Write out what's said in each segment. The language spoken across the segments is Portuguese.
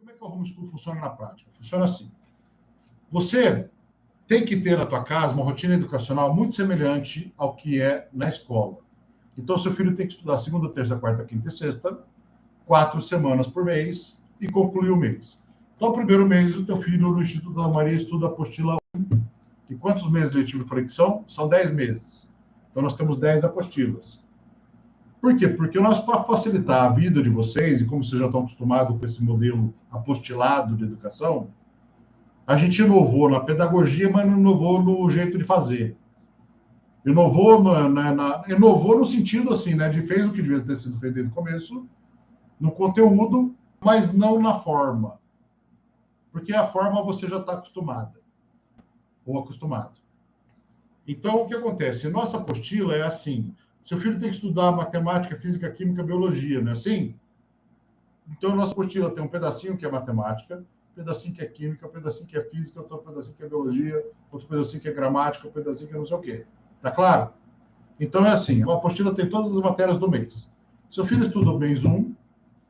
Como é que o homeschool funciona na prática? Funciona assim. Você tem que ter na tua casa uma rotina educacional muito semelhante ao que é na escola. Então, seu filho tem que estudar segunda, terça, quarta, quinta e sexta, 4 semanas por mês e concluir o mês. Então, o primeiro mês, o teu filho no Instituto da Maria estuda a apostila 1. E quantos meses letivos eu falei que são? São 10 meses. Então, nós temos 10 apostilas. Por quê? Porque nós, para facilitar a vida de vocês, e como vocês já estão acostumados com esse modelo apostilado de educação, a gente inovou na pedagogia, mas não inovou no jeito de fazer. Inovou, inovou no sentido assim, né, de fez o que devia ter sido feito desde o começo, no conteúdo, mas não na forma. Porque a forma você já está acostumada, ou acostumado. Então, o que acontece? Nossa apostila é assim, seu filho tem que estudar matemática, física, química, biologia, não é assim? Então, a nossa apostila tem um pedacinho que é matemática, um pedacinho que é química, um pedacinho que é física, outro pedacinho que é biologia, outro pedacinho que é gramática, um pedacinho que é não sei o quê. Tá claro? Então, é assim, a apostila tem todas as matérias do mês. Seu filho estuda o mês 1,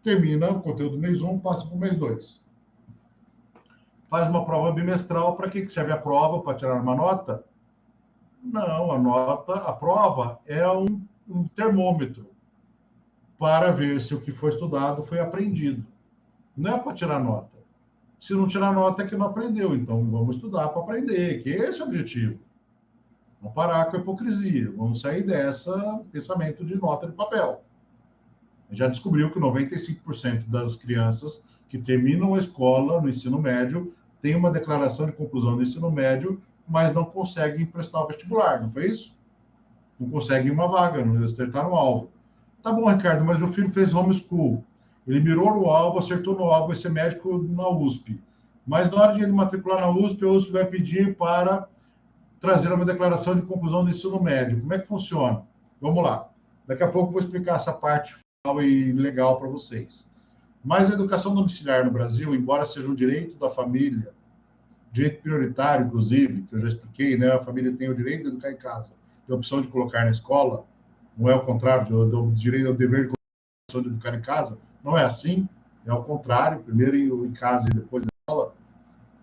termina o conteúdo do mês 1, passa para o mês 2. Faz uma prova bimestral. Para que serve a prova? Para tirar uma nota? Não, a prova é um termômetro para ver se o que foi estudado foi aprendido. Não é para tirar nota. Se não tirar nota é que não aprendeu. Então, vamos estudar para aprender, que esse é o objetivo. Vamos parar com a hipocrisia. Vamos sair dessa pensamento de nota de papel. A gente já descobriu que 95% das crianças que terminam a escola no ensino médio têm uma declaração de conclusão do ensino médio, mas não conseguem prestar o vestibular, não foi isso? Não conseguem uma vaga, não acertar no alvo. Tá bom, Ricardo, mas meu filho fez homeschool. Ele mirou no alvo, acertou no alvo, vai ser médico na USP. Mas na hora de ele matricular na USP, a USP vai pedir para trazer uma declaração de conclusão do ensino médio. Como é que funciona? Vamos lá. Daqui a pouco eu vou explicar essa parte final e legal para vocês. Mas a educação domiciliar no Brasil, embora seja um direito da família, direito prioritário, inclusive, que eu já expliquei, né? A família tem o direito de educar em casa, tem a opção de colocar na escola, não é o contrário, o direito, o dever de educar em casa, não é assim, é o contrário, primeiro em casa e depois na escola,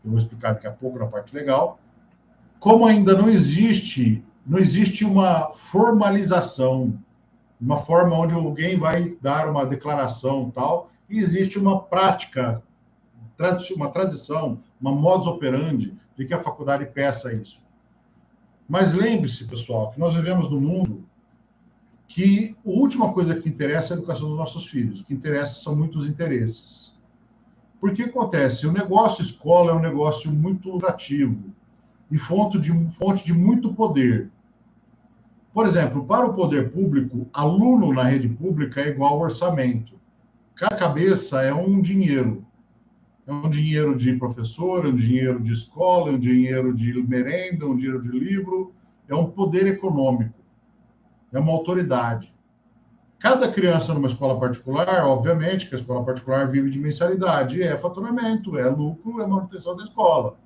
eu vou explicar daqui a pouco na parte legal. Como ainda não existe uma formalização, uma forma onde alguém vai dar uma declaração tal, e existe uma prática, uma tradição, uma modus operandi de que a faculdade peça isso. Mas lembre-se, pessoal, que nós vivemos num mundo que a última coisa que interessa é a educação dos nossos filhos. O que interessa são muitos interesses. Porque acontece? O negócio escola é um negócio muito lucrativo e fonte de muito poder. Por exemplo, para o poder público, aluno na rede pública é igual ao orçamento. Cada cabeça é um dinheiro. É um dinheiro de professor, é um dinheiro de escola, é um dinheiro de merenda, é um dinheiro de livro, é um poder econômico, é uma autoridade. Cada criança numa escola particular, obviamente que a escola particular vive de mensalidade, é faturamento, é lucro, é manutenção da escola.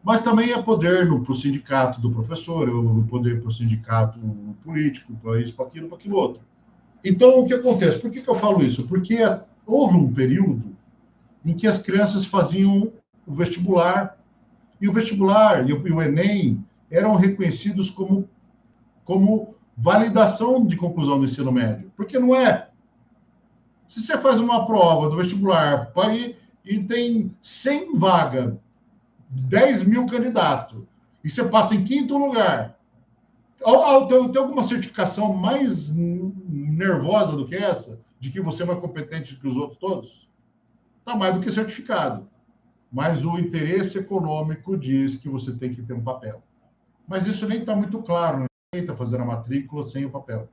Mas também é poder para o sindicato do professor, o poder para o sindicato político, para isso, para aquilo outro. Então, o que acontece? Por que eu falo isso? Porque houve um período em que as crianças faziam o vestibular, e o vestibular e o Enem eram reconhecidos como validação de conclusão do ensino médio. Porque não é. Se você faz uma prova do vestibular e tem 100 vagas, 10 mil candidatos, e você passa em quinto lugar, tem alguma certificação mais nervosa do que essa? De que você é mais competente que os outros todos? Está mais do que certificado. Mas o interesse econômico diz que você tem que ter um papel. Mas isso nem está muito claro, não aceita fazer a matrícula sem o papel.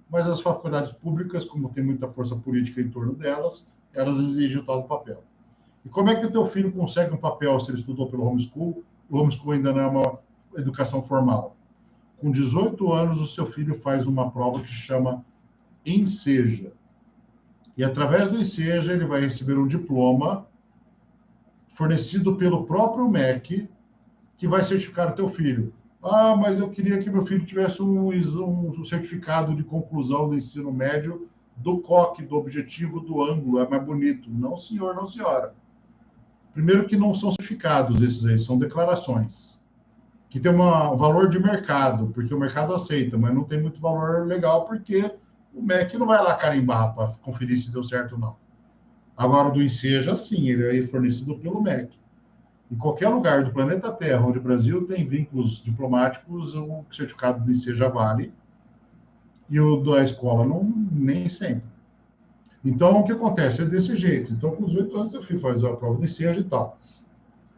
Mas as faculdades públicas, como tem muita força política em torno delas, elas exigem o tal do papel. E como é que o teu filho consegue um papel se ele estudou pelo homeschool? O homeschool ainda não é uma educação formal. Com 18 anos, o seu filho faz uma prova que chama Enseja. E através do Enseja, ele vai receber um diploma fornecido pelo próprio MEC, que vai certificar o teu filho. Ah, mas eu queria que meu filho tivesse um certificado de conclusão do ensino médio do coque, do objetivo, do ângulo, é mais bonito. Não, senhor, não, senhora. Primeiro que não são certificados esses aí, são declarações. Que tem um valor de mercado, porque o mercado aceita, mas não tem muito valor legal, porque o MEC não vai lá carimbar para conferir se deu certo ou não. Agora, o do INSEJA, sim, ele é fornecido pelo MEC. Em qualquer lugar do planeta Terra onde o Brasil tem vínculos diplomáticos, o certificado do INSEJA vale, e o da escola não, nem sempre. Então, o que acontece? É desse jeito. Então, com 18 anos, eu fui fazer a prova do INSEJA e tal.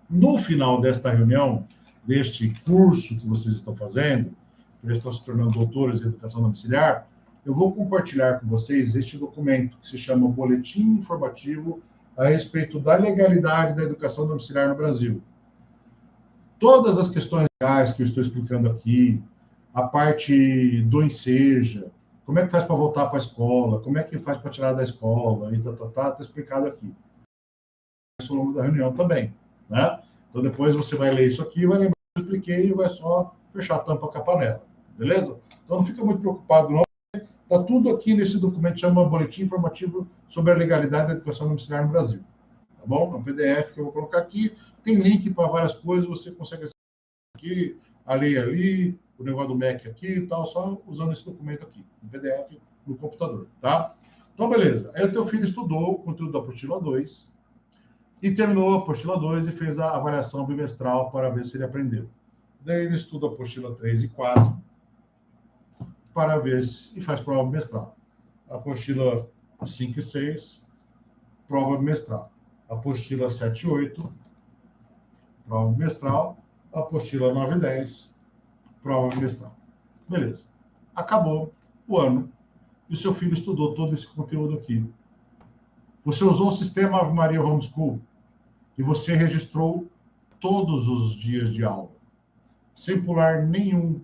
No final desta reunião, deste curso que vocês estão fazendo, que já estão se tornando doutores em educação domiciliar, eu vou compartilhar com vocês este documento que se chama Boletim Informativo a respeito da legalidade da educação domiciliar no Brasil. Todas as questões legais que eu estou explicando aqui, a parte do enseja, como é que faz para voltar para a escola, como é que faz para tirar da escola, e tá explicado aqui. Isso ao longo da reunião também, né? Então, depois você vai ler isso aqui, vai lembrar que eu expliquei e vai só fechar a tampa com a panela, beleza? Então, não fica muito preocupado, não. Está tudo aqui nesse documento, chama Boletim Informativo sobre a Legalidade da Educação Domiciliar no Brasil. Tá bom? É um PDF que eu vou colocar aqui. Tem link para várias coisas, você consegue acessar aqui, a lei ali, o negócio do MEC aqui e tal, só usando esse documento aqui, um PDF no computador, tá? Então, beleza. Aí o teu filho estudou o conteúdo da apostila 2 e terminou a apostila 2 e fez a avaliação bimestral para ver se ele aprendeu. Daí ele estuda a apostila 3 e 4 para ver se e faz prova bimestral. Apostila 5 e 6, prova bimestral. Apostila 7 e 8, prova bimestral. Apostila 9 e 10, prova bimestral. Beleza. Acabou o ano e o seu filho estudou todo esse conteúdo aqui. Você usou o sistema Ave Maria Homeschool e você registrou todos os dias de aula, sem pular nenhum.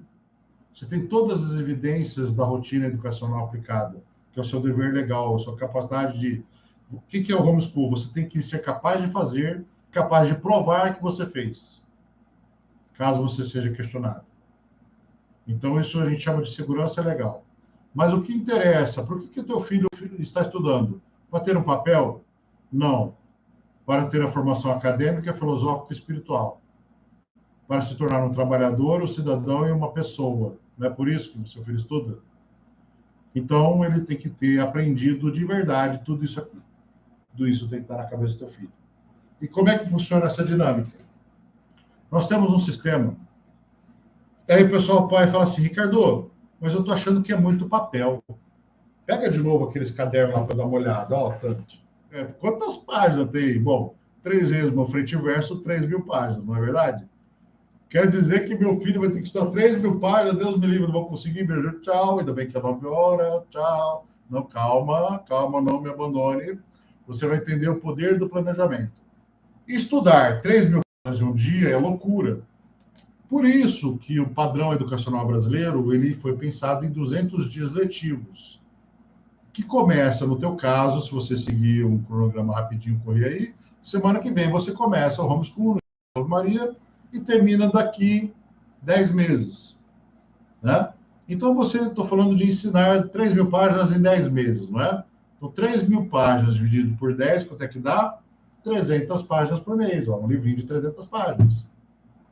Você tem todas as evidências da rotina educacional aplicada, que é o seu dever legal, a sua capacidade de... O que é o homeschool? Você tem que ser capaz de fazer, capaz de provar que você fez, caso você seja questionado. Então, isso a gente chama de segurança legal. Mas o que interessa? Por que o teu filho está estudando? Para ter um papel? Não. Para ter a formação acadêmica, filosófica e espiritual. Para se tornar um trabalhador, um cidadão e uma pessoa. Não é por isso que o seu filho estuda? Então, ele tem que ter aprendido de verdade tudo isso aqui. Tudo isso tem que estar na cabeça do teu filho. E como é que funciona essa dinâmica? Nós temos um sistema. Aí o pessoal, o pai, fala assim, Ricardo, mas eu estou achando que é muito papel. Pega de novo aqueles cadernos lá para dar uma olhada. Ó, tanto. Quantas páginas tem? Bom, 3 vezes no frente e verso, 3.000 páginas, não é verdade? Quer dizer que meu filho vai ter que estudar 3.000 páginas, Deus me livre, não vou conseguir, beijo, tchau, ainda bem que é 9 horas, tchau. Não, calma, calma, não me abandone. Você vai entender o poder do planejamento. Estudar 3.000 páginas de um dia é loucura. Por isso que o padrão educacional brasileiro ele foi pensado em 200 dias letivos, que começa, no teu caso, se você seguir um cronograma rapidinho, correr aí, semana que vem você começa o homeschool, Maria, e termina daqui 10 meses. Né? Então, estou falando de ensinar 3.000 páginas em 10 meses, não é? Então, 3.000 páginas dividido por 10, quanto é que dá? 300 páginas por mês, ó, um livrinho de 300 páginas.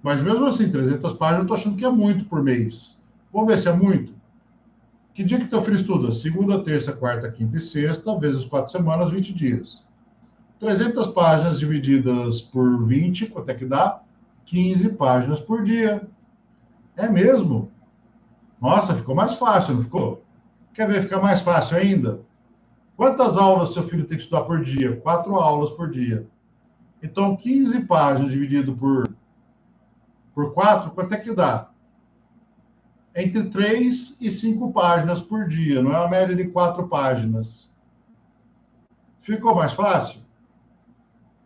Mas mesmo assim, 300 páginas, eu estou achando que é muito por mês. Vamos ver se é muito. Que dia que teu filho estuda? Segunda, terça, quarta, quinta e sexta, vezes 4 semanas, 20 dias. 300 páginas divididas por 20, quanto é que dá? 15 páginas por dia. É mesmo? Nossa, ficou mais fácil, não ficou? Quer ver ficar mais fácil ainda? Quantas aulas seu filho tem que estudar por dia? 4 aulas por dia. Então, 15 páginas dividido por 4, quanto é que dá? Entre 3 e 5 páginas por dia, não é uma média de 4 páginas. Ficou mais fácil?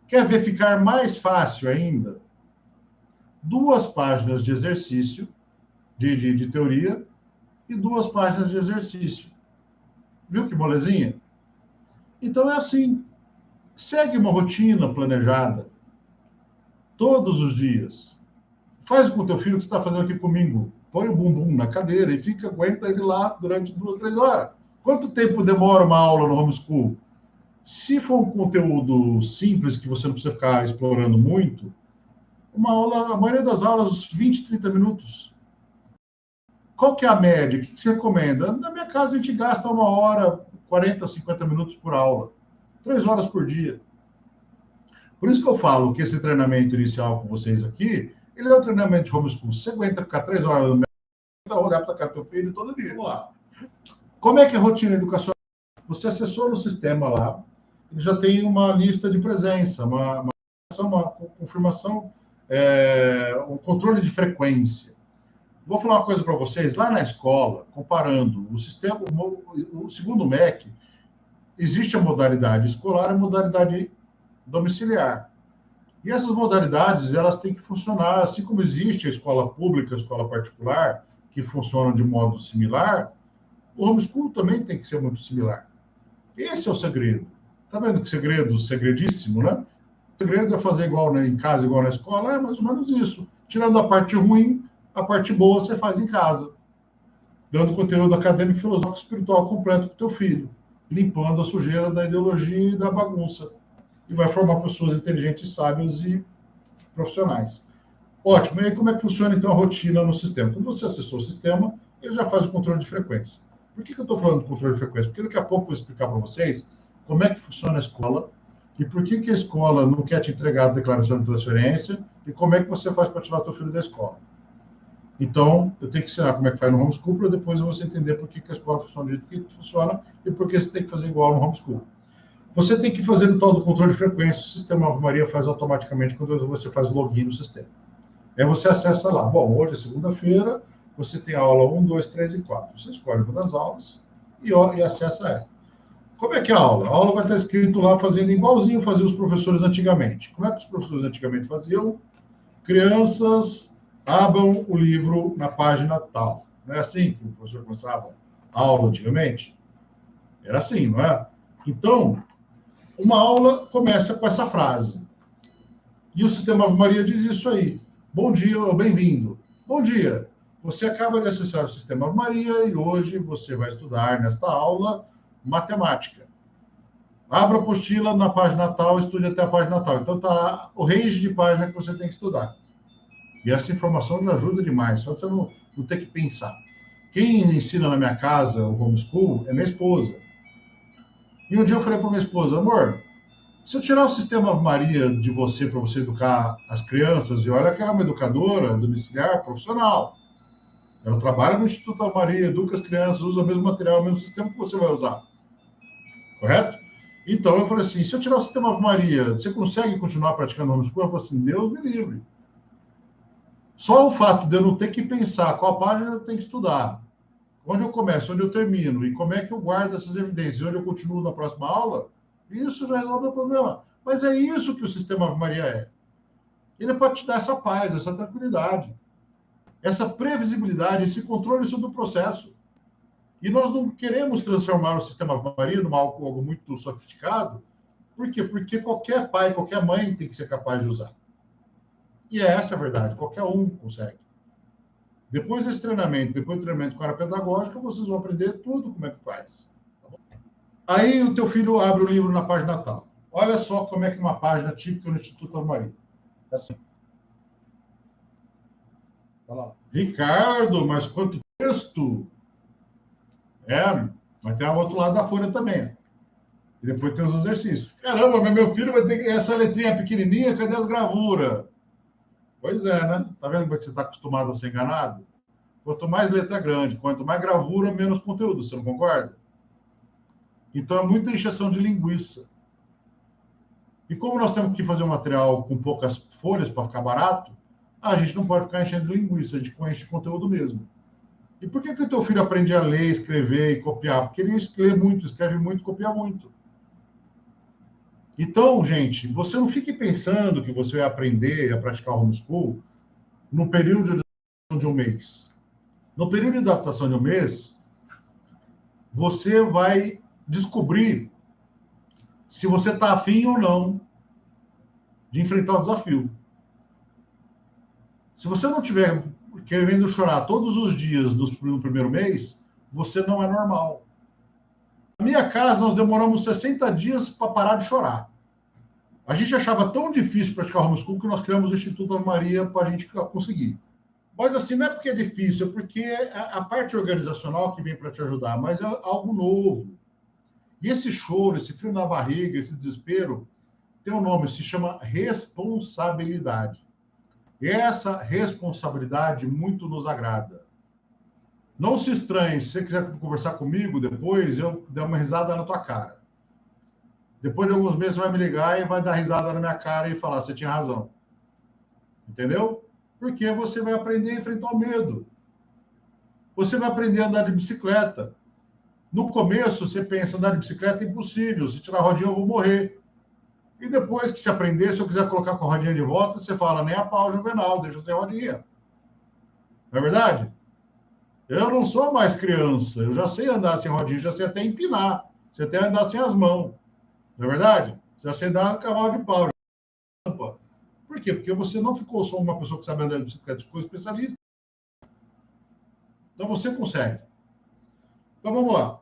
Quer ver ficar mais fácil ainda? 2 páginas de exercício, de teoria, e 2 páginas de exercício. Viu que molezinha? Então é assim. Segue uma rotina planejada. Todos os dias. Faz com o teu filho o que você está fazendo aqui comigo. Põe o bumbum na cadeira e aguenta ele lá durante 2, 3 horas. Quanto tempo demora uma aula no homeschool? Se for um conteúdo simples, que você não precisa ficar explorando muito, uma aula, a maioria das aulas, 20, 30 minutos. Qual que é a média? O que você recomenda? Na minha casa, a gente gasta 1 hora, 40, 50 minutos por aula. 3 horas por dia. Por isso que eu falo que esse treinamento inicial com vocês aqui, ele é um treinamento de homeschool. Você aguenta ficar 3 horas no mercado, olhar para a cara do teu filho todo dia. Vamos lá. Como é que é a rotina educacional? Você acessou no sistema lá, ele já tem uma lista de presença, uma confirmação, um controle de frequência. Vou falar uma coisa para vocês. Lá na escola, comparando o sistema, o segundo MEC, existe a modalidade escolar e a modalidade domiciliar. E essas modalidades, elas têm que funcionar, assim como existe a escola pública, a escola particular, que funcionam de modo similar, o homeschool também tem que ser muito similar. Esse é o segredo. Tá vendo que segredo, segredíssimo, né? O segredo é fazer igual em casa, igual na escola, é mais ou menos isso. Tirando a parte ruim, a parte boa você faz em casa. Dando conteúdo acadêmico, filosófico, espiritual completo para o teu filho. Limpando a sujeira da ideologia e da bagunça. E vai formar pessoas inteligentes, sábias e profissionais. Ótimo. E aí, como é que funciona, então, a rotina no sistema? Quando você acessou o sistema, ele já faz o controle de frequência. Por que eu estou falando de controle de frequência? Porque daqui a pouco eu vou explicar para vocês como é que funciona a escola e por que a escola não quer te entregar a declaração de transferência e como é que você faz para tirar teu filho da escola. Então, eu tenho que ensinar como é que faz no homeschool para depois você entender por que a escola funciona do jeito que funciona e por que você tem que fazer igual no homeschool. Você tem que fazer o tal do controle de frequência, o sistema Ave Maria faz automaticamente quando você faz login no sistema. Aí você acessa lá. Bom, hoje é segunda-feira, você tem a aula 1, 2, 3 e 4. Você escolhe uma das aulas e acessa ela. Como é que é a aula? A aula vai estar escrito lá fazendo igualzinho faziam os professores antigamente. Como é que os professores antigamente faziam? Crianças, abram o livro na página tal. Não é assim que o professor começava a aula antigamente? Era assim, não é? Então, uma aula começa com essa frase. E o sistema Ave Maria diz isso aí. Bom dia, bem-vindo. Bom dia. Você acaba de acessar o sistema Ave Maria e hoje você vai estudar nesta aula matemática. Abra a apostila na página tal, estude até a página tal. Então, está lá o range de página que você tem que estudar. E essa informação já ajuda demais, só você não ter que pensar. Quem ensina na minha casa o homeschool é minha esposa. E um dia eu falei para minha esposa, amor, se eu tirar o sistema Ave Maria de você para você educar as crianças, e olha que ela é uma educadora domiciliar profissional. Ela trabalha no Instituto Ave Maria, educa as crianças, usa o mesmo material, o mesmo sistema que você vai usar. Correto? Então eu falei assim, se eu tirar o sistema Ave Maria, você consegue continuar praticando homeschool? Ela falou assim, Deus me livre. Só o fato de eu não ter que pensar qual página eu tenho que estudar, onde eu começo, onde eu termino, e como é que eu guardo essas evidências, onde eu continuo na próxima aula, isso já resolve o problema. Mas é isso que o sistema Ave Maria é. Ele pode te dar essa paz, essa tranquilidade, essa previsibilidade, esse controle sobre o processo. E nós não queremos transformar o sistema Ave Maria numa algo muito sofisticado. Por quê? Porque qualquer pai, qualquer mãe tem que ser capaz de usar. E é essa a verdade, qualquer um consegue. Depois desse treinamento, depois do treinamento com a área pedagógica, vocês vão aprender tudo como é que faz. Tá bom? Aí o teu filho abre o livro na página tal. Olha só como é que uma página típica no Instituto Ave Maria. É assim. Olha lá. Ricardo, mas quanto texto! É, mas tem o outro lado da folha também. E depois tem os exercícios. Caramba, mas meu filho vai ter essa letrinha pequenininha, cadê as gravuras? Pois é, né? Tá vendo como é que você está acostumado a ser enganado? Quanto mais letra grande, quanto mais gravura, menos conteúdo, você não concorda? Então é muita encheção de linguiça. E como nós temos que fazer um material com poucas folhas para ficar barato, a gente não pode ficar enchendo de linguiça, a gente enche de conteúdo mesmo. E por que o teu filho aprende a ler, escrever e copiar? Porque ele lê muito, escreve muito, copia muito. Então, gente, você não fique pensando que você vai aprender a praticar homeschool no período de adaptação de um mês. No período de adaptação de um mês, você vai descobrir se você está afim ou não de enfrentar o desafio. Se você não estiver querendo chorar todos os dias no primeiro mês, você não é normal. minha casa, nós demoramos 60 dias para parar de chorar. A gente achava tão difícil praticar homeschool que nós criamos o Instituto Ave Maria para a gente conseguir. Mas assim, não é porque é difícil, é porque a parte organizacional que vem para te ajudar, mas é algo novo. E esse choro, esse frio na barriga, esse desespero, tem um nome, se chama responsabilidade. E essa responsabilidade muito nos agrada. Não se estranhe, se você quiser conversar comigo depois, eu der uma risada na tua cara. Depois de alguns meses, você vai me ligar e vai dar risada na minha cara e falar, você tinha razão. Entendeu? Porque você vai aprender a enfrentar o medo. Você vai aprender a andar de bicicleta. No começo, você pensa, andar de bicicleta é impossível. Se tirar a rodinha, eu vou morrer. E depois que você aprender, se eu quiser colocar com a rodinha de volta, você fala, nem a pau, Juvenal, deixa eu ser rodinha. Não é verdade? Eu não sou mais criança. Eu já sei andar sem rodinha, já sei até empinar. Sei até andar sem as mãos. Não é verdade? Já sei dar cavalo de pau. Por quê? Porque você não ficou só uma pessoa que sabe andar de bicicleta, ficou especialista. Então você consegue. Então vamos lá.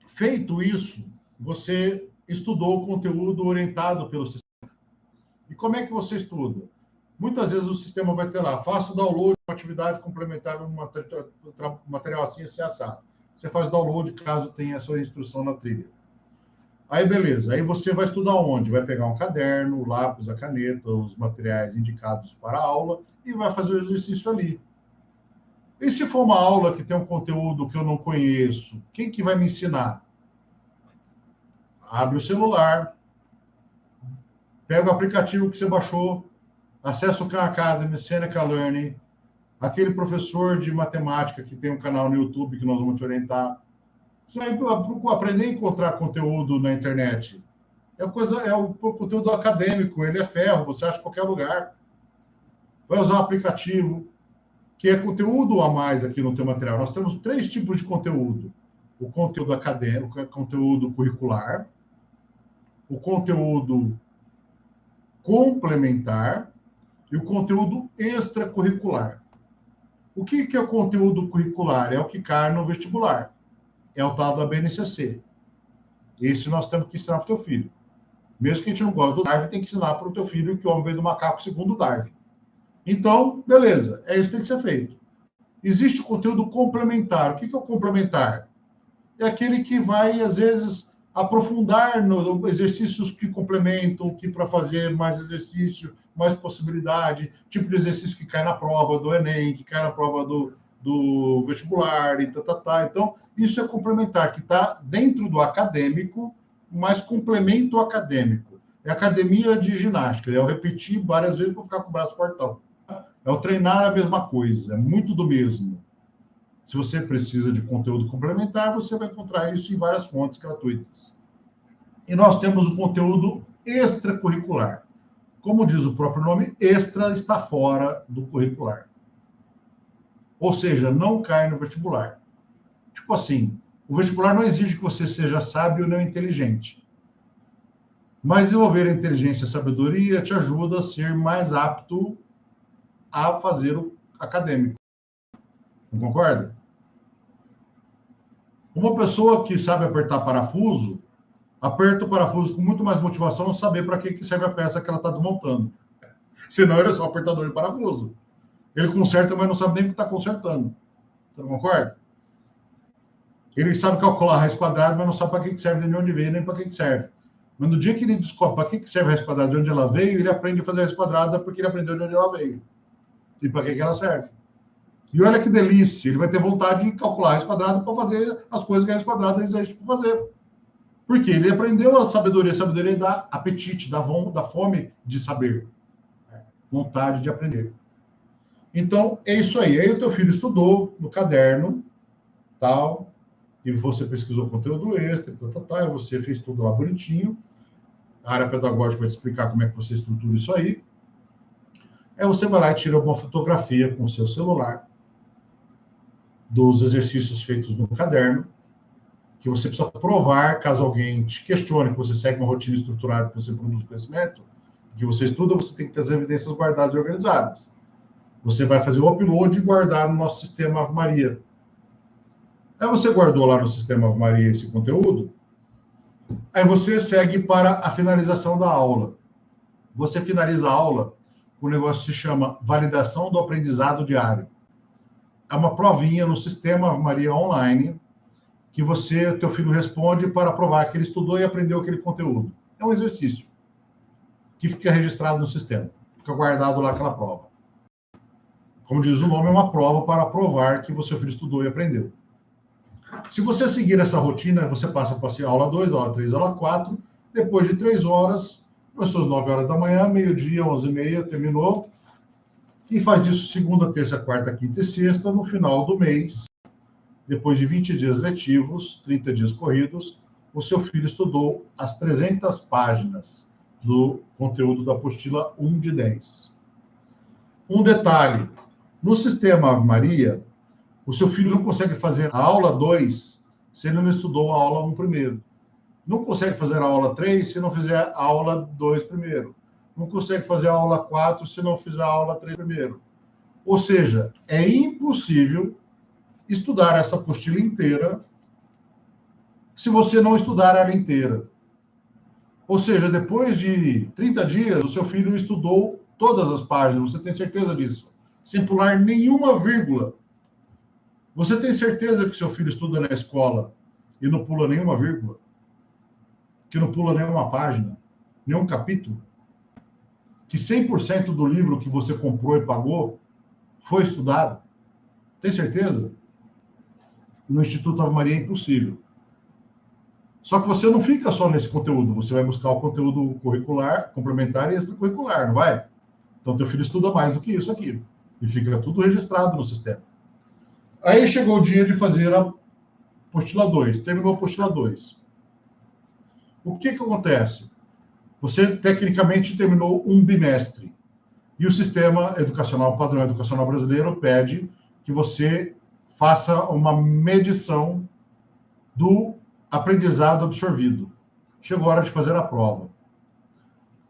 Feito isso, você estudou o conteúdo orientado pelo sistema. E como é que você estuda? Muitas vezes o sistema vai ter lá, faça o download de uma atividade complementar um material assim, assim, assado. Você faz download caso tenha essa instrução na trilha. Aí, beleza. Aí você vai estudar onde? Vai pegar um caderno, o lápis, a caneta, os materiais indicados para a aula e vai fazer o exercício ali. E se for uma aula que tem um conteúdo que eu não conheço, quem que vai me ensinar? Abre o celular, pega o aplicativo que você baixou, acessa o Khan Academy, Seneca Learning, aquele professor de matemática que tem um canal no YouTube que nós vamos te orientar. Você vai aprender a encontrar conteúdo na internet. É o conteúdo acadêmico, ele é ferro, você acha em qualquer lugar. Vai usar um aplicativo, que é conteúdo a mais aqui no teu material. Nós temos 3 tipos de conteúdo. O conteúdo acadêmico, o conteúdo curricular, o conteúdo complementar e o conteúdo extracurricular. O que é o conteúdo curricular? É o que cai no vestibular. É o tal da BNCC. Esse nós temos que ensinar para o teu filho. Mesmo que a gente não goste do Darwin, tem que ensinar para o teu filho que o homem veio do macaco segundo Darwin. Então, beleza, é isso que tem que ser feito. Existe o conteúdo complementar. O que é o complementar? É aquele que vai, às vezes, aprofundar no exercícios que complementam, que para fazer mais exercício, mais possibilidade, tipo de exercício que cai na prova do Enem, que cai na prova do vestibular, e tá. Então, isso é complementar, que está dentro do acadêmico, mas complemento acadêmico. É academia de ginástica, é o repetir várias vezes para ficar com o braço fortão. É o treinar a mesma coisa, é muito do mesmo. Se você precisa de conteúdo complementar, você vai encontrar isso em várias fontes gratuitas. E nós temos o conteúdo extracurricular. Como diz o próprio nome, extra está fora do curricular. Ou seja, não cai no vestibular. Tipo assim, o vestibular não exige que você seja sábio nem inteligente. Mas desenvolver a inteligência e a sabedoria te ajuda a ser mais apto a fazer o acadêmico. Não concorda? Uma pessoa que sabe apertar parafuso, aperta o parafuso com muito mais motivação a saber para que serve a peça que ela está desmontando. Senão ele é só um apertador de parafuso. Ele conserta, mas não sabe nem o que está consertando. Você não concorda? Ele sabe calcular a raiz quadrada, mas não sabe para que serve, nem de onde veio, nem para que serve. Mas no dia que ele descobre para que serve a raiz quadrada, de onde ela veio, ele aprende a fazer a raiz quadrada porque ele aprendeu de onde ela veio. E para que ela serve. E olha que delícia, ele vai ter vontade de calcular a raiz quadrada para fazer as coisas que a raiz quadrada existe para fazer. Porque ele aprendeu a sabedoria dá apetite, dá fome de saber. Vontade de aprender. Então, é isso aí. Aí o teu filho estudou no caderno, tal, e você pesquisou conteúdo extra, e você fez tudo lá bonitinho. A área pedagógica vai te explicar como é que você estrutura isso aí. Aí você vai lá e tira uma fotografia com o seu celular dos exercícios feitos no caderno, que você precisa provar, caso alguém te questione que você segue uma rotina estruturada, que você produz conhecimento, que você estuda, você tem que ter as evidências guardadas e organizadas. Você vai fazer o upload e guardar no nosso sistema Ave Maria. Aí você guardou lá no sistema Ave Maria esse conteúdo, aí você segue para a finalização da aula. Você finaliza a aula com um negócio que se chama validação do aprendizado diário. É uma provinha no sistema Ave Maria online que teu filho responde para provar que ele estudou e aprendeu aquele conteúdo. É um exercício que fica registrado no sistema, fica guardado lá aquela prova. Como diz o nome, é uma prova para provar que o seu filho estudou e aprendeu. Se você seguir essa rotina, você passa para a aula 2, aula 3, aula 4, depois de 3 horas, começou às 9 horas da manhã, meio-dia, 11h30, terminou, e faz isso segunda, terça, quarta, quinta e sexta, no final do mês, depois de 20 dias letivos, 30 dias corridos, o seu filho estudou as 300 páginas do conteúdo da apostila 1 de 10. Um detalhe, no sistema Ave Maria, o seu filho não consegue fazer a aula 2 se ele não estudou a aula 1 primeiro. Não consegue fazer a aula 3 se não fizer a aula 2 primeiro. Não consegue fazer a aula 4 se não fizer a aula 3 primeiro. Ou seja, é impossível estudar essa apostila inteira se você não estudar ela inteira. Ou seja, depois de 30 dias, o seu filho estudou todas as páginas, você tem certeza disso, sem pular nenhuma vírgula. Você tem certeza que seu filho estuda na escola e não pula nenhuma vírgula? Que não pula nenhuma página, nenhum capítulo? Que 100% do livro que você comprou e pagou foi estudado? Tem certeza? No Instituto Ave Maria é impossível. Só que você não fica só nesse conteúdo, você vai buscar o conteúdo curricular, complementar e extracurricular, não vai? Então, teu filho estuda mais do que isso aqui. E fica tudo registrado no sistema. Aí chegou o dia de fazer a apostila 2. Terminou a apostila 2. O que acontece? Você, tecnicamente, terminou um bimestre. E o sistema educacional, o padrão educacional brasileiro, pede que você faça uma medição do aprendizado absorvido. Chegou a hora de fazer a prova.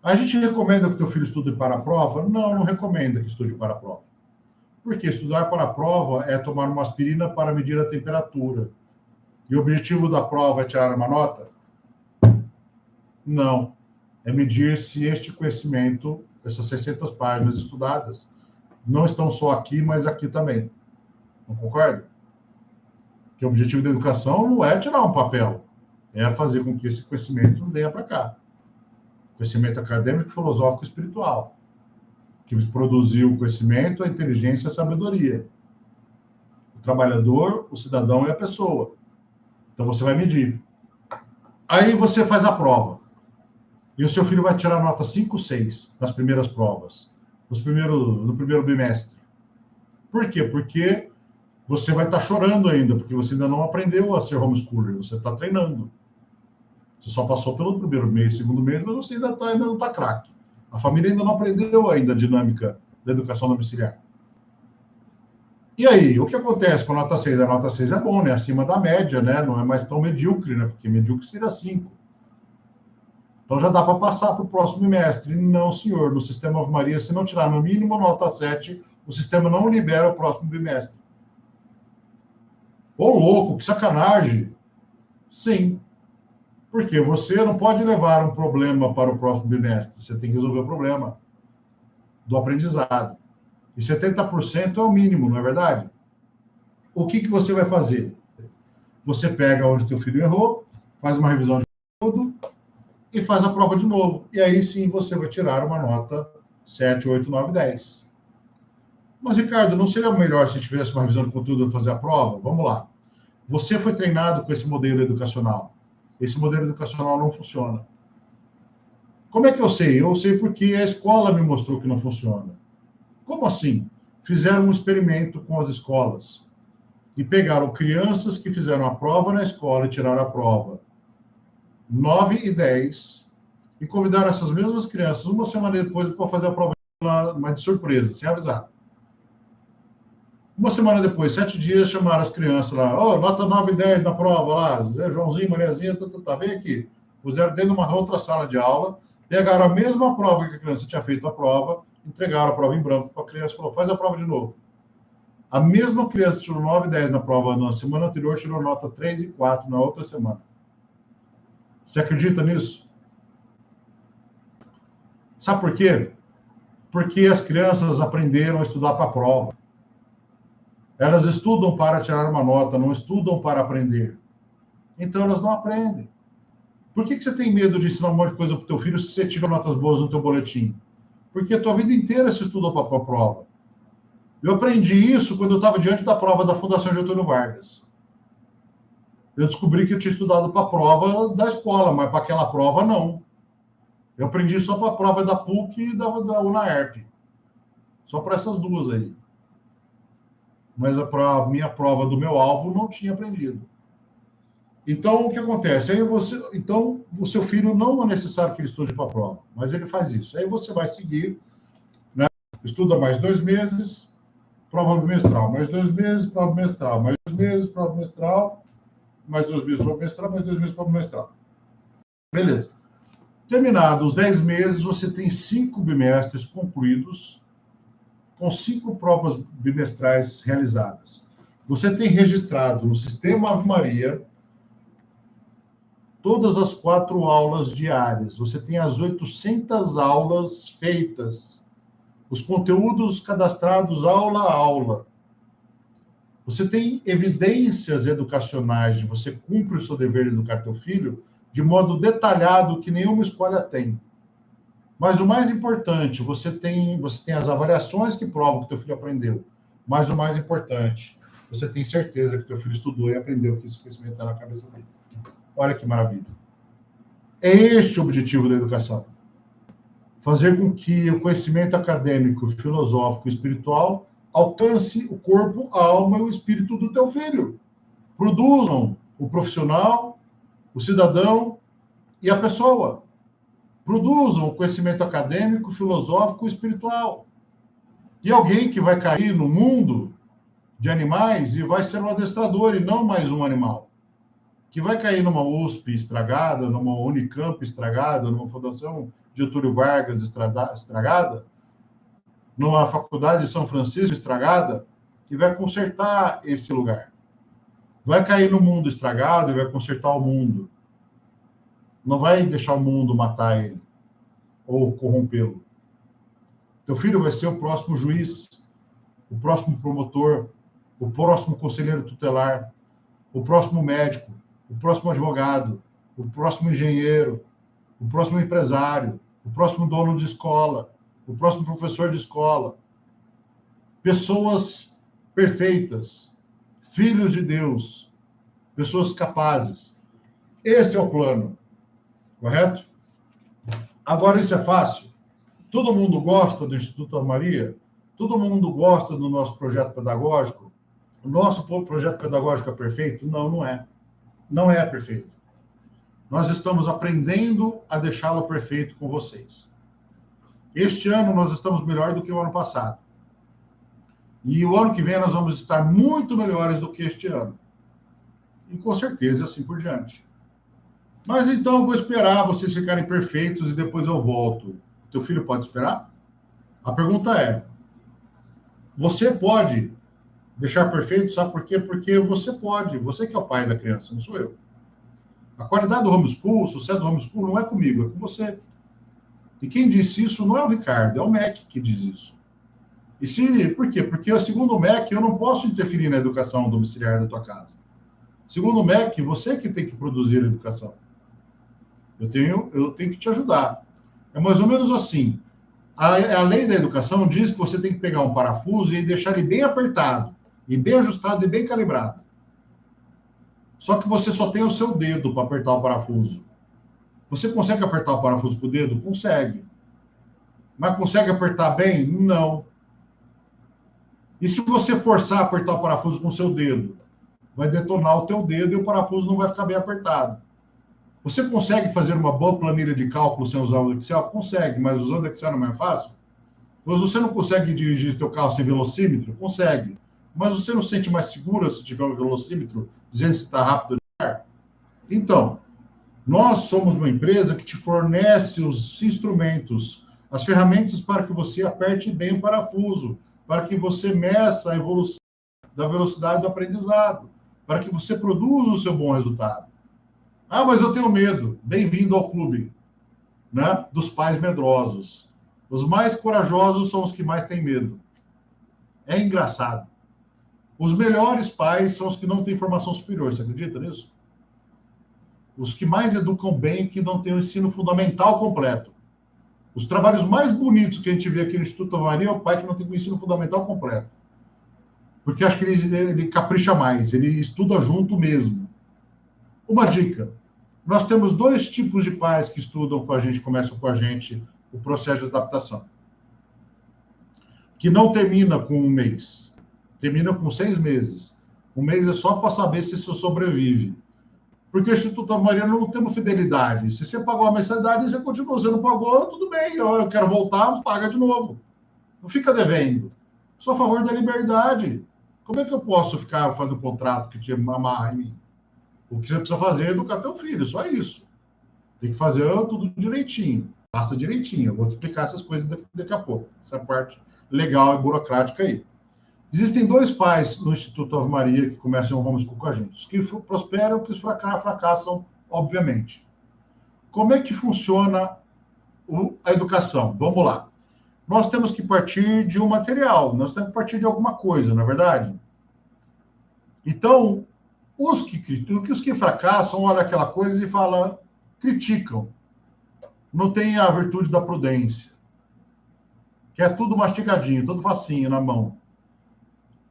A gente recomenda que o teu filho estude para a prova? Não recomenda que estude para a prova. Porque estudar para a prova é tomar uma aspirina para medir a temperatura. E o objetivo da prova é tirar uma nota? Não. É medir se este conhecimento, essas 600 páginas estudadas, não estão só aqui, mas aqui também. Não concorda? Que o objetivo da educação não é tirar um papel, é fazer com que esse conhecimento venha para cá. Conhecimento acadêmico, filosófico e espiritual. Que produziu o conhecimento, a inteligência e a sabedoria. O trabalhador, o cidadão e a pessoa. Então você vai medir. Aí você faz a prova. E o seu filho vai tirar nota 5, 6 nas primeiras provas. No primeiro bimestre. Por quê? Porque você vai estar chorando ainda, porque você ainda não aprendeu a ser homeschooler, você está treinando. Você só passou pelo primeiro mês, segundo mês, mas você ainda não está craque. A família ainda não aprendeu ainda a dinâmica da educação domiciliar. E aí, o que acontece com a nota 6? A nota 6 é bom, né? Acima da média, né? Não é mais tão medíocre, né? Porque medíocre seria 5. Então já dá para passar para o próximo bimestre. Não, senhor, no sistema Ave Maria, se não tirar no mínimo nota 7, o sistema não libera o próximo bimestre. Ô, louco, que sacanagem! Sim. Porque você não pode levar um problema para o próximo bimestre. Você tem que resolver o problema do aprendizado. E 70% é o mínimo, não é verdade? O que você vai fazer? Você pega onde teu filho errou, faz uma revisão de tudo e faz a prova de novo. E aí sim você vai tirar uma nota 7, 8, 9, 10. Mas, Ricardo, não seria melhor se a gente fizesse uma revisão de conteúdo e fazer a prova? Vamos lá. Você foi treinado com esse modelo educacional. Esse modelo educacional não funciona. Como é que eu sei? Eu sei porque a escola me mostrou que não funciona. Como assim? Fizeram um experimento com as escolas e pegaram crianças que fizeram a prova na escola e tiraram a prova 9 e 10 e convidaram essas mesmas crianças uma semana depois para fazer a prova de surpresa, sem avisar. Uma semana depois, 7 dias, chamaram as crianças lá, nota 9 e 10 na prova lá, Zé Joãozinho, Mariazinha, vem aqui. Puseram dentro de uma outra sala de aula, pegaram a mesma prova que a criança tinha feito a prova, entregaram a prova em branco para a criança e falou, faz a prova de novo. A mesma criança tirou 9 e 10 na prova na semana anterior, tirou nota 3 e 4 na outra semana. Você acredita nisso? Sabe por quê? Porque as crianças aprenderam a estudar para a prova. Elas estudam para tirar uma nota, não estudam para aprender. Então elas não aprendem. Por que você tem medo de ensinar um monte de coisa para o teu filho se você tira notas boas no teu boletim? Porque a tua vida inteira se estudou para a prova. Eu aprendi isso quando eu estava diante da prova da Fundação Getúlio Vargas. Eu descobri que eu tinha estudado para a prova da escola, mas para aquela prova não. Eu aprendi só para a prova da PUC e da UNAERP. Só para essas duas aí. Mas para a minha prova do meu alvo não tinha aprendido. Então, o que acontece? Então, o seu filho não é necessário que ele estude para a prova, mas ele faz isso. Aí você vai seguir, né? Estuda mais 2 meses, prova bimestral, mais 2 meses, prova bimestral, mais 2 meses, prova bimestral, mais 2 meses, prova bimestral, mais 2 meses, prova bimestral. Beleza. Terminados os 10 meses, você tem 5 bimestres concluídos, com 5 provas bimestrais realizadas. Você tem registrado no sistema Ave Maria todas as 4 aulas diárias. Você tem as 800 aulas feitas. Os conteúdos cadastrados aula a aula. Você tem evidências educacionais de você cumpre o seu dever de educar teu filho de modo detalhado que nenhuma escola tem. Mas o mais importante, você tem as avaliações que provam que teu filho aprendeu. Mas o mais importante, você tem certeza que teu filho estudou e aprendeu que esse conhecimento está na cabeça dele. Olha que maravilha. É este o objetivo da educação. Fazer com que o conhecimento acadêmico, filosófico e espiritual alcance o corpo, a alma e o espírito do teu filho. Produzam o profissional, o cidadão e a pessoa. Produzam o conhecimento acadêmico, filosófico e espiritual. E alguém que vai cair no mundo de animais e vai ser um adestrador e não mais um animal. Que vai cair numa USP estragada, numa Unicamp estragada, numa Fundação Getúlio Vargas estragada, numa Faculdade de São Francisco estragada, e vai consertar esse lugar. Vai cair no mundo estragado e vai consertar o mundo. Não vai deixar o mundo matar ele ou corrompê-lo. Teu filho vai ser o próximo juiz, o próximo promotor, o próximo conselheiro tutelar, o próximo médico, o próximo advogado, o próximo engenheiro, o próximo empresário, o próximo dono de escola, o próximo professor de escola. Pessoas perfeitas, filhos de Deus, pessoas capazes. Esse é o plano, correto? Agora, isso é fácil? Todo mundo gosta do Instituto Ave Maria? Todo mundo gosta do nosso projeto pedagógico? O nosso projeto pedagógico é perfeito? Não, não é. Não é perfeito. Nós estamos aprendendo a deixá-lo perfeito com vocês. Este ano nós estamos melhor do que o ano passado. E o ano que vem nós vamos estar muito melhores do que este ano. E com certeza assim por diante. Mas então eu vou esperar vocês ficarem perfeitos e depois eu volto. Teu filho pode esperar? A pergunta é: você pode deixar perfeito? Sabe por quê? Porque você pode. Você que é o pai da criança, não sou eu. A qualidade do homeschool, o sucesso do homeschool não é comigo, é com você. E quem disse isso não é o Ricardo, é o MEC que diz isso. Por quê? Porque, segundo o MEC, eu não posso interferir na educação domiciliar da tua casa. Segundo o MEC, você que tem que produzir a educação. Eu tenho que te ajudar. É mais ou menos assim. A lei da educação diz que você tem que pegar um parafuso e deixar ele bem apertado, e bem ajustado e bem calibrado. Só que você só tem o seu dedo para apertar o parafuso. Você consegue apertar o parafuso com o dedo? Consegue. Mas consegue apertar bem? Não. E se você forçar a apertar o parafuso com o seu dedo? Vai detonar o teu dedo e o parafuso não vai ficar bem apertado. Você consegue fazer uma boa planilha de cálculo sem usar o Excel? Consegue, mas usando o Excel não é fácil? Mas você não consegue dirigir seu carro sem velocímetro? Consegue. Mas você não se sente mais seguro se tiver um velocímetro dizendo se está rápido de ar? Então, nós somos uma empresa que te fornece os instrumentos, as ferramentas para que você aperte bem o parafuso, para que você meça a evolução da velocidade do aprendizado, para que você produza o seu bom resultado. Ah, mas eu tenho medo. Bem-vindo ao clube, né, dos pais medrosos. Os mais corajosos são os que mais têm medo. É engraçado. Os melhores pais são os que não têm formação superior, você acredita nisso? Os que mais educam bem, que não têm o ensino fundamental completo. Os trabalhos mais bonitos que a gente vê aqui no Instituto Maria é o pai que não tem o ensino fundamental completo. Porque acho que ele capricha mais, ele estuda junto mesmo. Uma dica: nós temos dois tipos de pais que estudam com a gente, começam com a gente o processo de adaptação. Que não termina com um mês, termina com 6 meses. Um mês é só para saber se você sobrevive. Porque o Instituto Maria não temos fidelidade. Se você pagou a mensalidade, você continua. Se não pagou, tudo bem. Eu quero voltar, paga de novo. Não fica devendo. Sou a favor da liberdade. Como é que eu posso ficar fazendo um contrato que te amarra em mim? O que você precisa fazer é educar teu filho, só isso. Tem que fazer tudo direitinho. Faça direitinho. Eu vou te explicar essas coisas daqui a pouco. Essa parte legal e burocrática aí. Existem dois pais no Instituto Ave Maria que começam o homeschool com a gente. Os que prosperam e os que fracassam, obviamente. Como é que funciona a educação? Vamos lá. Nós temos que partir de um material, nós temos que partir de alguma coisa, não é verdade? Então, os que fracassam olham aquela coisa e falam, criticam. Não tem a virtude da prudência. Que é tudo mastigadinho, tudo facinho na mão.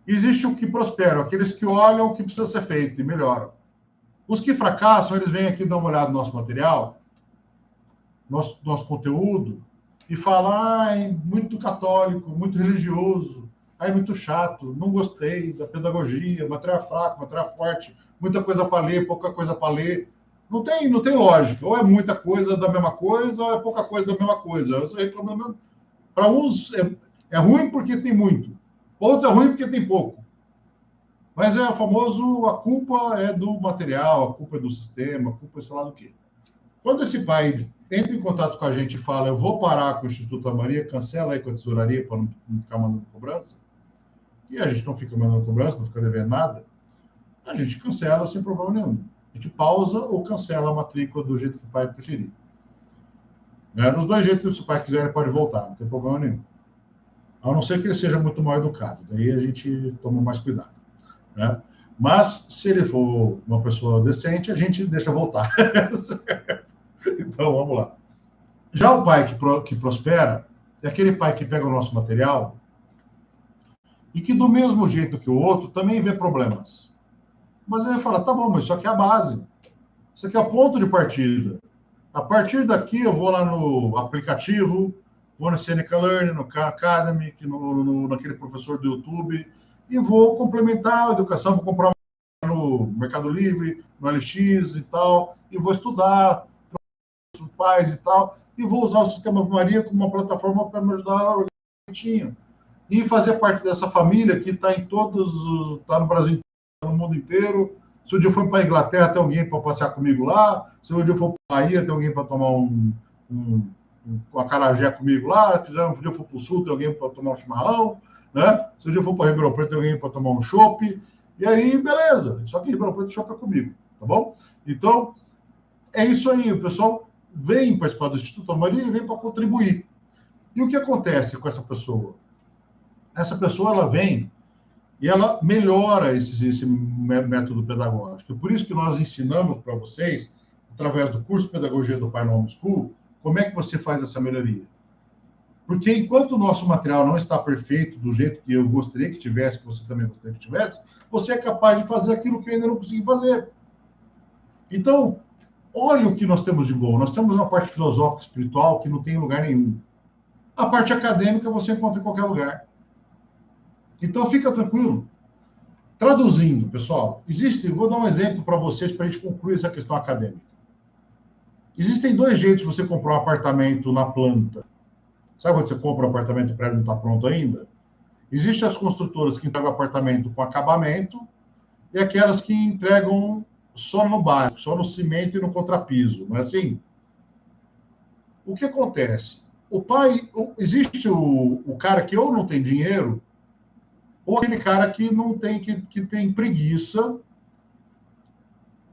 Existe o que prosperam, aqueles que olham o que precisa ser feito e melhoram. Os que fracassam, eles vêm aqui dar uma olhada no nosso material, nosso conteúdo, e falam, muito católico, muito religioso, muito chato, não gostei da pedagogia, material fraco, material forte, muita coisa para ler, pouca coisa para ler. Não tem lógica. Ou é muita coisa da mesma coisa, ou é pouca coisa da mesma coisa. Eu reclamo mesmo. Para uns é ruim porque tem muito. Outros é ruim porque tem pouco. Mas é famoso, a culpa é do material, a culpa é do sistema, a culpa é sei lá do quê. Quando esse pai entra em contato com a gente e fala, eu vou parar com o Instituto Maria, cancela aí com a tesouraria para não ficar mandando cobrança, e a gente não fica mandando cobrança, não fica devendo nada, a gente cancela sem problema nenhum. A gente pausa ou cancela a matrícula do jeito que o pai preferir. Nos dois jeitos, se o pai quiser, ele pode voltar, não tem problema nenhum. A não ser que ele seja muito mal educado. Daí a gente toma mais cuidado. Né? Mas, se ele for uma pessoa decente, a gente deixa voltar. Então, vamos lá. Já o pai que prospera é aquele pai que pega o nosso material e que, do mesmo jeito que o outro, também vê problemas. Mas ele fala, tá bom, mas isso aqui é a base. Isso aqui é o ponto de partida. A partir daqui, eu vou lá no aplicativo, vou no Seneca Learning, no Khan Academy, naquele professor do YouTube, e vou complementar a educação, vou comprar no Mercado Livre, no LX e tal, e vou estudar para os pais e tal, e vou usar o Sistema Ave Maria como uma plataforma para me ajudar a organizar e fazer parte dessa família que está está no Brasil, no mundo inteiro. Se um dia eu for para a Inglaterra, tem alguém para passear comigo lá. Se um dia eu for para a Bahia, tem alguém para tomar um acarajé comigo lá. Se um dia eu for para o Sul, tem alguém para tomar um chimarrão. Né? Se um dia eu for para Ribeirão Preto, tem alguém para tomar um chopp. E aí, beleza. Só que Ribeirão Preto chopp é comigo, tá bom? Então, é isso aí. O pessoal vem participar do Instituto Maria e vem para contribuir. E o que acontece com essa pessoa? Essa pessoa, ela vem e ela melhora esse método pedagógico. Por isso que nós ensinamos para vocês, através do curso de Pedagogia do Pai no Homeschool, como é que você faz essa melhoria. Porque enquanto o nosso material não está perfeito, do jeito que eu gostaria que tivesse, que você também gostaria que tivesse, você é capaz de fazer aquilo que eu ainda não consegui fazer. Então, olha o que nós temos de bom. Nós temos uma parte filosófica espiritual que não tem lugar nenhum. A parte acadêmica você encontra em qualquer lugar. Então, fica tranquilo. Traduzindo, pessoal, vou dar um exemplo para vocês para a gente concluir essa questão acadêmica. Existem dois jeitos de você comprar um apartamento na planta. Sabe quando você compra um apartamento e o prédio não está pronto ainda? Existem as construtoras que entregam apartamento com acabamento e aquelas que entregam só no básico, só no cimento e no contrapiso, não é assim? O que acontece? Existe o cara que ou não tem dinheiro Ou aquele cara que não tem, que tem preguiça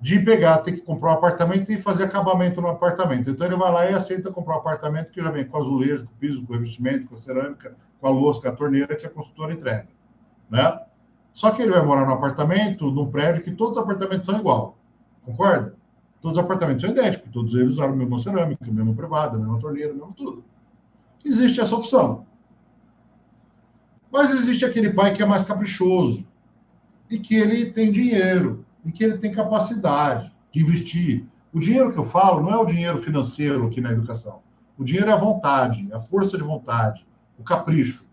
de pegar, ter que comprar um apartamento e fazer acabamento no apartamento. Então ele vai lá e aceita comprar um apartamento que já vem com azulejo, com piso, com revestimento, com cerâmica, com a louça, com a torneira que a construtora entrega, né? Só que ele vai morar num apartamento, num prédio que todos os apartamentos são igual. Concorda? Todos os apartamentos são idênticos, todos eles usaram a mesma cerâmica, a mesma privada, a mesma torneira, a mesma tudo. Existe essa opção. Mas existe aquele pai que é mais caprichoso e que ele tem dinheiro e que ele tem capacidade de investir. O dinheiro que eu falo não é o dinheiro financeiro aqui na educação. O dinheiro é a vontade, a força de vontade, o capricho.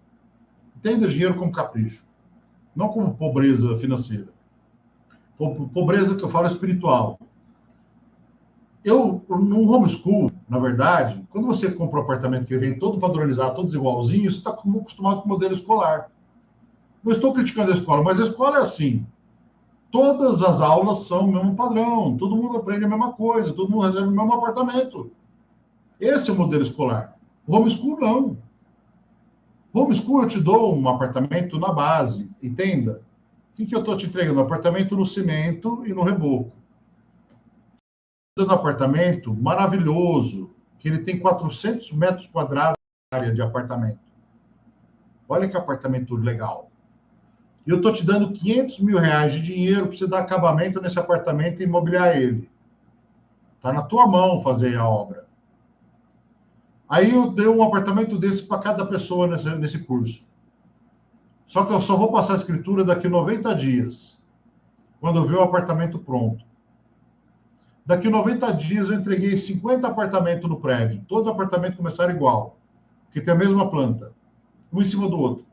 Entenda dinheiro como capricho, não como pobreza financeira. Pobreza que eu falo é espiritual. No homeschool, na verdade, quando você compra um apartamento que vem todo padronizado, todos igualzinhos, você está acostumado com o modelo escolar. Não estou criticando a escola, mas a escola é assim. Todas as aulas são o mesmo padrão, todo mundo aprende a mesma coisa, todo mundo recebe o mesmo apartamento. Esse é o modelo escolar. Homeschool, não. Homeschool, eu te dou um apartamento na base, entenda. O que eu estou te entregando? Um apartamento no cimento e no reboco. Dando apartamento maravilhoso, que ele tem 400 metros quadrados de área de apartamento. Olha que apartamento legal. E eu estou te dando 500 mil reais de dinheiro para você dar acabamento nesse apartamento e imobiliar ele. Está na tua mão fazer a obra. Aí eu dei um apartamento desse para cada pessoa nesse curso. Só que eu só vou passar a escritura daqui a 90 dias, quando eu ver o apartamento pronto. Daqui a 90 dias eu entreguei 50 apartamentos no prédio. Todos os apartamentos começaram igual, que tem a mesma planta, um em cima do outro.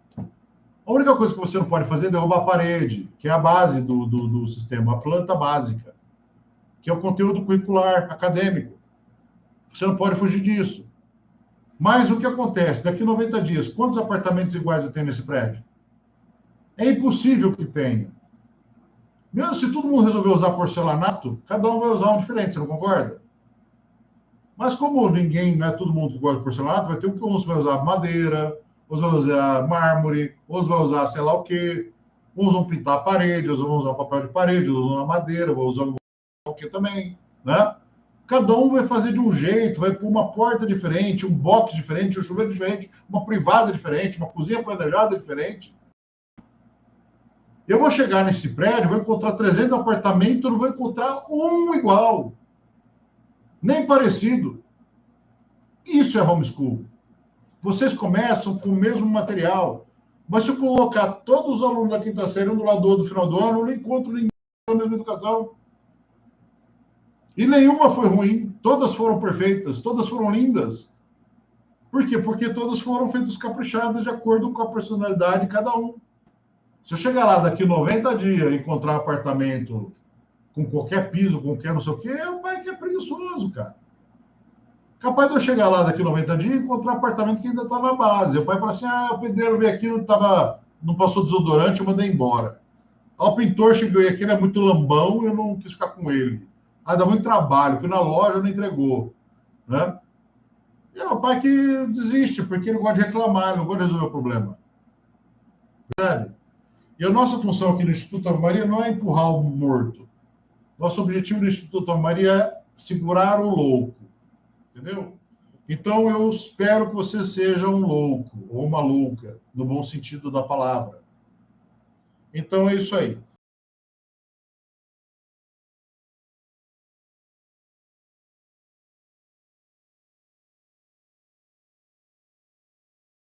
A única coisa que você não pode fazer é derrubar a parede, que é a base do sistema, a planta básica, que é o conteúdo curricular acadêmico. Você não pode fugir disso. Mas o que acontece? Daqui a 90 dias, quantos apartamentos iguais eu tenho nesse prédio? É impossível que tenha. Mesmo se todo mundo resolver usar porcelanato, cada um vai usar um diferente, você não concorda? Mas como ninguém, não é todo mundo que gosta de porcelanato, vai ter um que uns vai usar madeira, uns vai usar mármore, uns vai usar sei lá o quê, uns vão pintar a parede, outros vão usar papel de parede, outros vão usar madeira, vão usar o quê também, né? Cada um vai fazer de um jeito, vai pôr uma porta diferente, um box diferente, um chuveiro diferente, uma privada diferente, uma cozinha planejada diferente. Eu vou chegar nesse prédio, vou encontrar 300 apartamentos, não vou encontrar um igual, nem parecido. Isso é homeschool. Vocês começam com o mesmo material, mas se eu colocar todos os alunos da quinta série um do lado do outro no final do ano, eu não encontro ninguém na mesma educação. E nenhuma foi ruim, todas foram perfeitas, todas foram lindas. Por quê? Porque todas foram feitas caprichadas de acordo com a personalidade de cada um. Se eu chegar lá daqui 90 dias e encontrar um apartamento com qualquer piso, com qualquer não sei o quê, é o pai que é preguiçoso, cara. Capaz de eu chegar lá daqui 90 dias e encontrar um apartamento que ainda está na base. O pai fala assim, o pedreiro veio aqui, não passou desodorante, eu mandei embora. O pintor chegou aqui, ele é muito lambão, eu não quis ficar com ele. Dá muito trabalho, fui na loja, não entregou. Né? E é o pai que desiste, porque ele gosta de reclamar, ele não gosta de resolver o problema. Percebe? E a nossa função aqui no Instituto Ave Maria não é empurrar o morto. Nosso objetivo no Instituto Ave Maria é segurar o louco. Entendeu? Então, eu espero que você seja um louco ou uma louca, no bom sentido da palavra. Então, é isso aí.